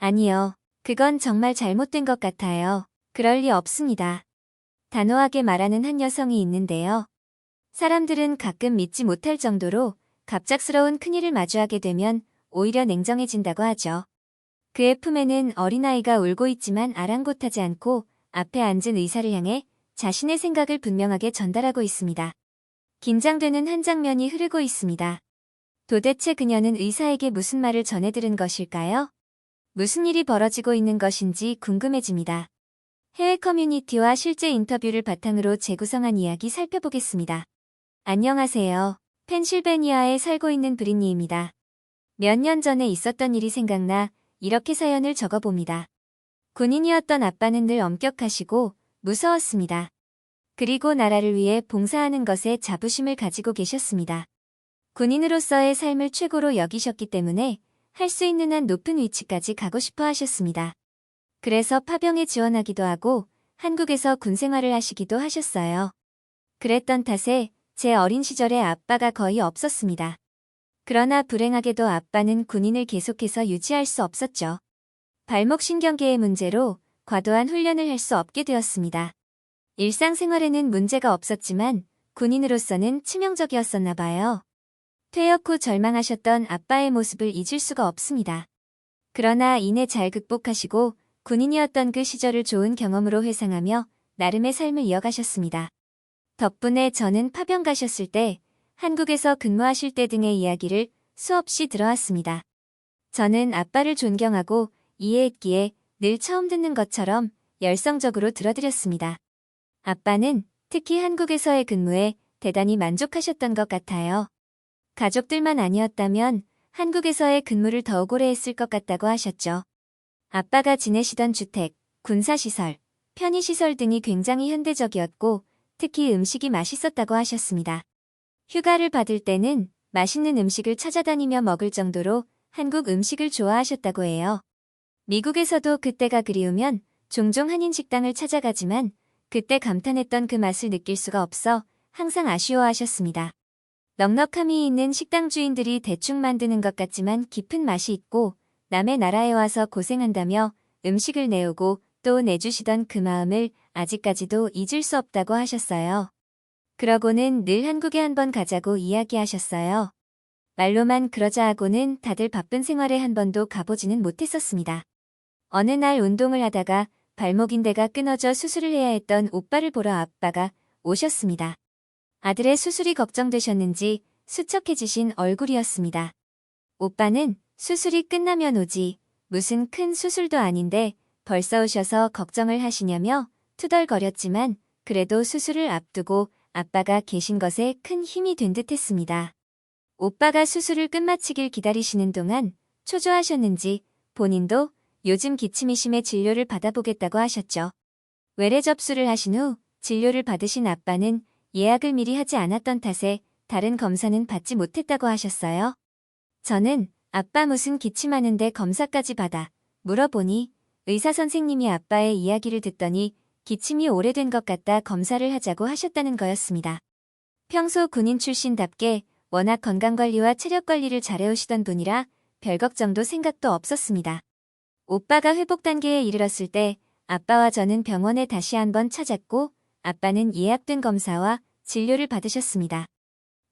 아니요. 그건 정말 잘못된 것 같아요. 그럴 리 없습니다. 단호하게 말하는 한 여성이 있는데요. 사람들은 가끔 믿지 못할 정도로 갑작스러운 큰일을 마주하게 되면 오히려 냉정해진다고 하죠. 그의 품에는 어린아이가 울고 있지만 아랑곳하지 않고 앞에 앉은 의사를 향해 자신의 생각을 분명하게 전달하고 있습니다. 긴장되는 한 장면이 흐르고 있습니다. 도대체 그녀는 의사에게 무슨 말을 전해들은 것일까요? 무슨 일이 벌어지고 있는 것인지 궁금해집니다. 해외 커뮤니티와 실제 인터뷰를 바탕으로 재구성한 이야기 살펴보겠습니다. 안녕하세요. 펜실베니아에 살고 있는 브린니입니다. 몇 년 전에 있었던 일이 생각나 이렇게 사연을 적어봅니다. 군인이었던 아빠는 늘 엄격하시고 무서웠습니다. 그리고 나라를 위해 봉사하는 것에 자부심을 가지고 계셨습니다. 군인으로서의 삶을 최고로 여기셨기 때문에 할 수 있는 한 높은 위치까지 가고 싶어 하셨습니다. 그래서 파병에 지원하기도 하고 한국에서 군 생활을 하시기도 하셨어요. 그랬던 탓에 제 어린 시절에 아빠가 거의 없었습니다. 그러나 불행하게도 아빠는 군인을 계속해서 유지할 수 없었죠. 발목신경계의 문제로 과도한 훈련을 할 수 없게 되었습니다. 일상생활에는 문제가 없었지만 군인으로서는 치명적이었었나 봐요. 퇴역 후 절망하셨던 아빠의 모습을 잊을 수가 없습니다. 그러나 이내 잘 극복하시고 군인이었던 그 시절을 좋은 경험으로 회상하며 나름의 삶을 이어가셨습니다. 덕분에 저는 파병 가셨을 때, 한국에서 근무하실 때 등의 이야기를 수없이 들어왔습니다. 저는 아빠를 존경하고 이해했기에 늘 처음 듣는 것처럼 열성적으로 들어드렸습니다. 아빠는 특히 한국에서의 근무에 대단히 만족하셨던 것 같아요. 가족들만 아니었다면 한국에서의 근무를 더욱 오래 했을 것 같다고 하셨죠. 아빠가 지내시던 주택, 군사시설, 편의시설 등이 굉장히 현대적이었고 특히 음식이 맛있었다고 하셨습니다. 휴가를 받을 때는 맛있는 음식을 찾아다니며 먹을 정도로 한국 음식을 좋아하셨다고 해요. 미국에서도 그때가 그리우면 종종 한인 식당을 찾아가지만 그때 감탄했던 그 맛을 느낄 수가 없어 항상 아쉬워하셨습니다. 넉넉함이 있는 식당 주인들이 대충 만드는 것 같지만 깊은 맛이 있고 남의 나라에 와서 고생한다며 음식을 내오고 또 내주시던 그 마음을 아직까지도 잊을 수 없다고 하셨어요. 그러고는 늘 한국에 한번 가자고 이야기하셨어요. 말로만 그러자 하고는 다들 바쁜 생활에 한 번도 가보지는 못했었습니다. 어느 날 운동을 하다가 발목 인대가 끊어져 수술을 해야 했던 오빠를 보러 아빠가 오셨습니다. 아들의 수술이 걱정되셨는지 수척해지신 얼굴이었습니다. 오빠는 수술이 끝나면 오지, 무슨 큰 수술도 아닌데 벌써 오셔서 걱정을 하시냐며 투덜거렸지만 그래도 수술을 앞두고 아빠가 계신 것에 큰 힘이 된 듯했습니다. 오빠가 수술을 끝마치길 기다리시는 동안 초조하셨는지 본인도 요즘 기침이 심해 진료를 받아보겠다고 하셨죠. 외래 접수를 하신 후 진료를 받으신 아빠는 예약을 미리 하지 않았던 탓에 다른 검사는 받지 못했다고 하셨어요. 저는 아빠 무슨 기침하는데 검사까지 받아 물어보니 의사 선생님이 아빠의 이야기를 듣더니 기침이 오래된 것 같다 검사를 하자고 하셨다는 거였습니다. 평소 군인 출신답게 워낙 건강관리와 체력관리를 잘해오시던 분이라 별 걱정도 생각도 없었습니다. 오빠가 회복 단계에 이르렀을 때 아빠와 저는 병원에 다시 한번 찾았고 아빠는 예약된 검사와 진료를 받으셨습니다.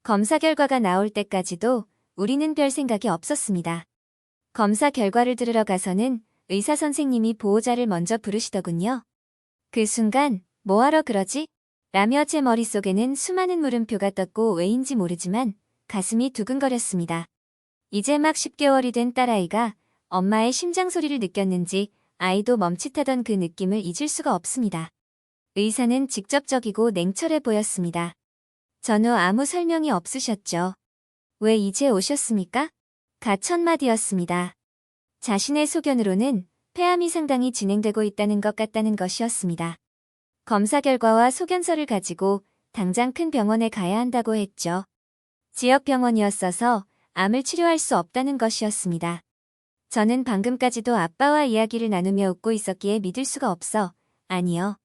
검사 결과가 나올 때까지도 우리는 별 생각이 없었습니다. 검사 결과를 들으러 가서는 의사 선생님이 보호자를 먼저 부르시더군요. 그 순간 뭐하러 그러지? 라며 제 머릿속에는 수많은 물음표가 떴고 왜인지 모르지만 가슴이 두근거렸습니다. 이제 막 10개월이 된 딸아이가 엄마의 심장 소리를 느꼈는지 아이도 멈칫하던 그 느낌을 잊을 수가 없습니다. 의사는 직접적이고 냉철해 보였습니다. 전후 아무 설명이 없으셨죠. 왜 이제 오셨습니까? 가 첫마디였습니다. 자신의 소견으로는 폐암이 상당히 진행되고 있다는 것 같다는 것이었습니다. 검사 결과와 소견서를 가지고 당장 큰 병원에 가야 한다고 했죠. 지역 병원이었어서 암을 치료할 수 없다는 것이었습니다. 저는 방금까지도 아빠와 이야기를 나누며 웃고 있었기에 믿을 수가 없어. 아니요.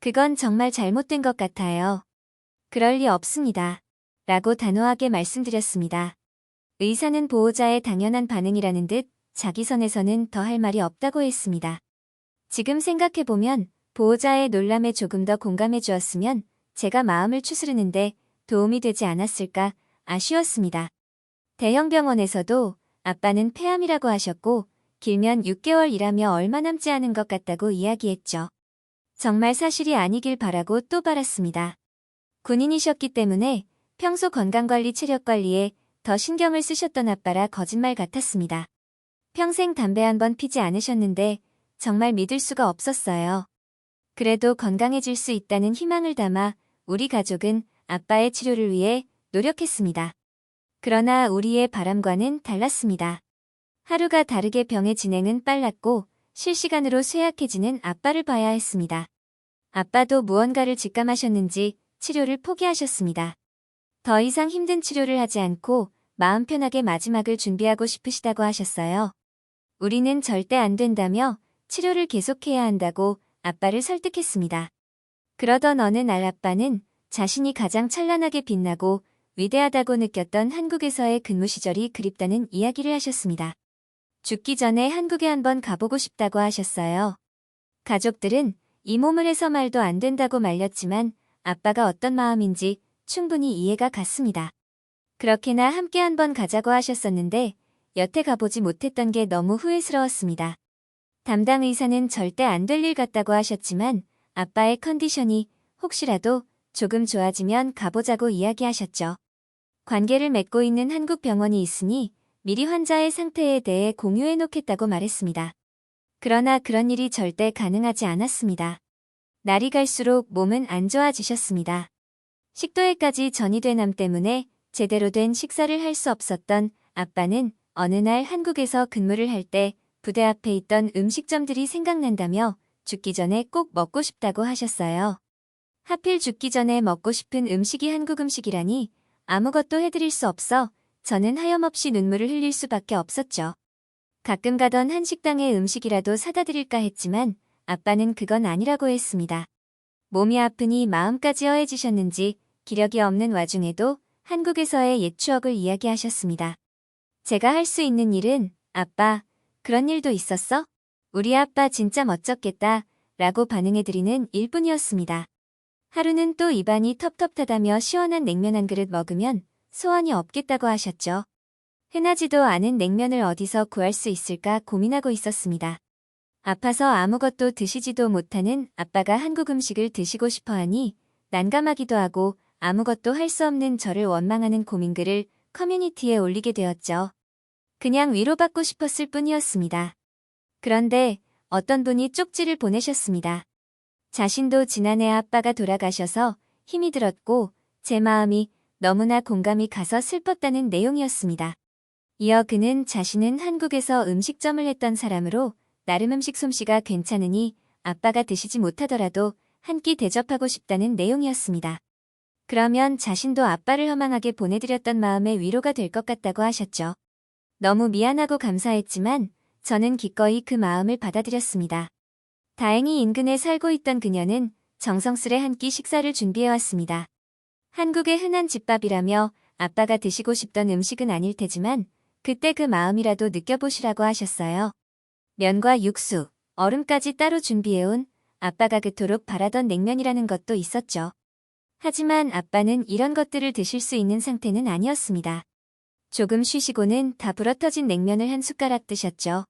그건 정말 잘못된 것 같아요. 그럴 리 없습니다. 라고 단호하게 말씀드렸습니다. 의사는 보호자의 당연한 반응이라는 듯 자기 선에서는 더 할 말이 없다고 했습니다. 지금 생각해보면 보호자의 놀람에 조금 더 공감해 주었으면 제가 마음을 추스르는데 도움이 되지 않았을까 아쉬웠습니다. 대형 병원에서도 아빠는 폐암이라고 하셨고 길면 6개월이라며 얼마 남지 않은 것 같다고 이야기했죠. 정말 사실이 아니길 바라고 또 바랐습니다. 군인이셨기 때문에 평소 건강관리 체력관리에 더 신경을 쓰셨던 아빠라 거짓말 같았습니다. 평생 담배 한 번 피지 않으셨는데 정말 믿을 수가 없었어요. 그래도 건강해질 수 있다는 희망을 담아 우리 가족은 아빠의 치료를 위해 노력했습니다. 그러나 우리의 바람과는 달랐습니다. 하루가 다르게 병의 진행은 빨랐고 실시간으로 쇠약해지는 아빠를 봐야 했습니다. 아빠도 무언가를 직감하셨는지 치료를 포기하셨습니다. 더 이상 힘든 치료를 하지 않고 마음 편하게 마지막을 준비하고 싶으시다고 하셨어요. 우리는 절대 안 된다며 치료를 계속해야 한다고 아빠를 설득했습니다. 그러던 어느 날 아빠는 자신이 가장 찬란하게 빛나고 위대하다고 느꼈던 한국에서의 근무 시절이 그립다는 이야기를 하셨습니다. 죽기 전에 한국에 한번 가보고 싶다고 하셨어요. 가족들은 이 몸을 해서 말도 안 된다고 말렸지만 아빠가 어떤 마음인지 충분히 이해가 갔습니다. 그렇게나 함께 한번 가자고 하셨었는데 여태 가보지 못했던 게 너무 후회스러웠습니다. 담당 의사는 절대 안 될 일 같다고 하셨지만 아빠의 컨디션이 혹시라도 조금 좋아지면 가보자고 이야기하셨죠. 관계를 맺고 있는 한국 병원이 있으니 미리 환자의 상태에 대해 공유해 놓겠다고 말했습니다. 그러나 그런 일이 절대 가능하지 않았습니다. 날이 갈수록 몸은 안 좋아지셨습니다. 식도에까지 전이된 암 때문에 제대로 된 식사를 할 수 없었던 아빠는 어느 날 한국에서 근무를 할 때 부대 앞에 있던 음식점들이 생각난다며 죽기 전에 꼭 먹고 싶다고 하셨어요. 하필 죽기 전에 먹고 싶은 음식이 한국 음식이라니 아무것도 해드릴 수 없어 저는 하염없이 눈물을 흘릴 수밖에 없었죠. 가끔 가던 한식당의 음식이라도 사다 드릴까 했지만 아빠는 그건 아니라고 했습니다. 몸이 아프니 마음까지 허해지셨는지 기력이 없는 와중에도 한국에서의 옛 추억을 이야기하셨습니다. 제가 할 수 있는 일은 아빠, 그런 일도 있었어? 우리 아빠 진짜 멋졌겠다 라고 반응해드리는 일뿐이었습니다. 하루는 또 입안이 텁텁하다며 시원한 냉면 한 그릇 먹으면 소원이 없겠다고 하셨죠. 흔하지도 않은 냉면을 어디서 구할 수 있을까 고민하고 있었습니다. 아파서 아무것도 드시지도 못하는 아빠가 한국 음식을 드시고 싶어하니 난감하기도 하고 아무것도 할 수 없는 저를 원망하는 고민글을 커뮤니티에 올리게 되었죠. 그냥 위로받고 싶었을 뿐이었습니다. 그런데 어떤 분이 쪽지를 보내셨습니다. 자신도 지난해 아빠가 돌아가셔서 힘이 들었고 제 마음이 너무나 공감이 가서 슬펐다는 내용이었습니다. 이어 그는 자신은 한국에서 음식점을 했던 사람으로 나름 음식 솜씨가 괜찮으니 아빠가 드시지 못하더라도 한 끼 대접하고 싶다는 내용이었습니다. 그러면 자신도 아빠를 허망하게 보내드렸던 마음에 위로가 될 것 같다고 하셨죠. 너무 미안하고 감사했지만 저는 기꺼이 그 마음을 받아들였습니다. 다행히 인근에 살고 있던 그녀는 정성스레 한 끼 식사를 준비해왔습니다. 한국의 흔한 집밥이라며 아빠가 드시고 싶던 음식은 아닐 테지만 그때 그 마음이라도 느껴보시라고 하셨어요. 면과 육수, 얼음까지 따로 준비해온 아빠가 그토록 바라던 냉면이라는 것도 있었죠. 하지만 아빠는 이런 것들을 드실 수 있는 상태는 아니었습니다. 조금 쉬시고는 다 불어터진 냉면을 한 숟가락 드셨죠.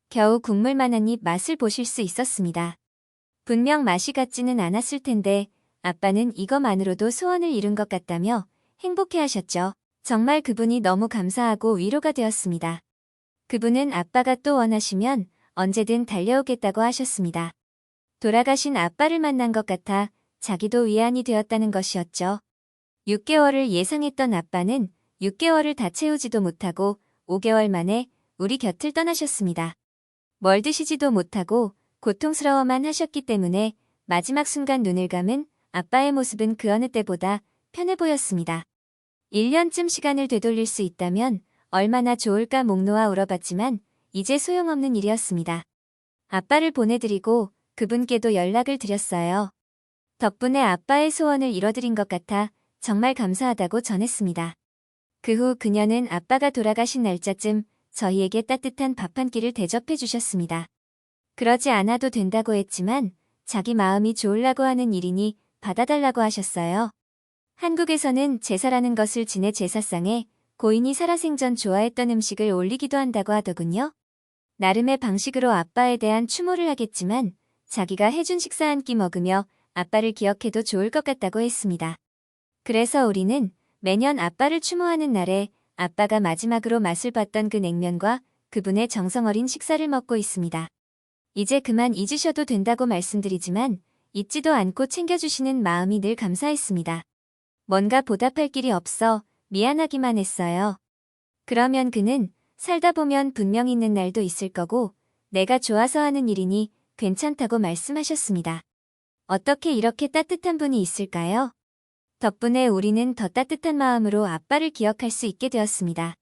겨우 국물만 한 입 맛을 보실 수 있었습니다. 분명 맛이 같지는 않았을 텐데 아빠는 이것만으로도 소원을 이룬 것 같다며 행복해하셨죠. 정말 그분이 너무 감사하고 위로가 되었습니다. 그분은 아빠가 또 원하시면 언제든 달려오겠다고 하셨습니다. 돌아가신 아빠를 만난 것 같아 자기도 위안이 되었다는 것이었죠. 6개월을 예상했던 아빠는 6개월을 다 채우지도 못하고 5개월 만에 우리 곁을 떠나셨습니다. 뭘 드시지도 못하고 고통스러워만 하셨기 때문에 마지막 순간 눈을 감은 아빠의 모습은 그 어느 때보다 편해 보였습니다. 1년쯤 시간을 되돌릴 수 있다면 얼마나 좋을까 목 놓아 울어봤지만 이제 소용없는 일이었습니다. 아빠를 보내드리고 그분께도 연락을 드렸어요. 덕분에 아빠의 소원을 이뤄드린 것 같아 정말 감사하다고 전했습니다. 그 후 그녀는 아빠가 돌아가신 날짜쯤 저희에게 따뜻한 밥 한 끼를 대접해 주셨습니다. 그러지 않아도 된다고 했지만 자기 마음이 좋으려고 하는 일이니 받아달라고 하셨어요. 한국에서는 제사라는 것을 지내 제사상에 고인이 살아생전 좋아했던 음식을 올리기도 한다고 하더군요. 나름의 방식으로 아빠에 대한 추모를 하겠지만 자기가 해준 식사 한 끼 먹으며 아빠를 기억해도 좋을 것 같다고 했습니다. 그래서 우리는 매년 아빠를 추모하는 날에 아빠가 마지막으로 맛을 봤던 그 냉면과 그분의 정성어린 식사를 먹고 있습니다. 이제 그만 잊으셔도 된다고 말씀드리지만 잊지도 않고 챙겨주시는 마음이 늘 감사했습니다. 뭔가 보답할 길이 없어 미안하기만 했어요. 그러면 그는 살다 보면 분명 있는 날도 있을 거고 내가 좋아서 하는 일이니 괜찮다고 말씀하셨습니다. 어떻게 이렇게 따뜻한 분이 있을까요? 덕분에 우리는 더 따뜻한 마음으로 아빠를 기억할 수 있게 되었습니다.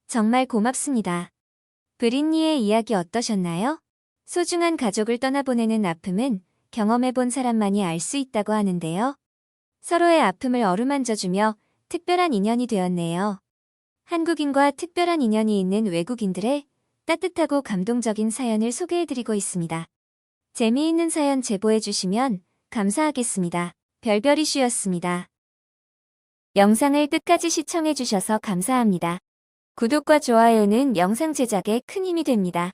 정말 고맙습니다. 브린니의 이야기 어떠셨나요? 소중한 가족을 떠나보내는 아픔은 경험해본 사람만이 알 수 있다고 하는데요. 서로의 아픔을 어루만져주며 특별한 인연이 되었네요. 한국인과 특별한 인연이 있는 외국인들의 따뜻하고 감동적인 사연을 소개해드리고 있습니다. 재미있는 사연 제보해주시면 감사하겠습니다. 별별이슈였습니다. 영상을 끝까지 시청해주셔서 감사합니다. 구독과 좋아요는 영상 제작에 큰 힘이 됩니다.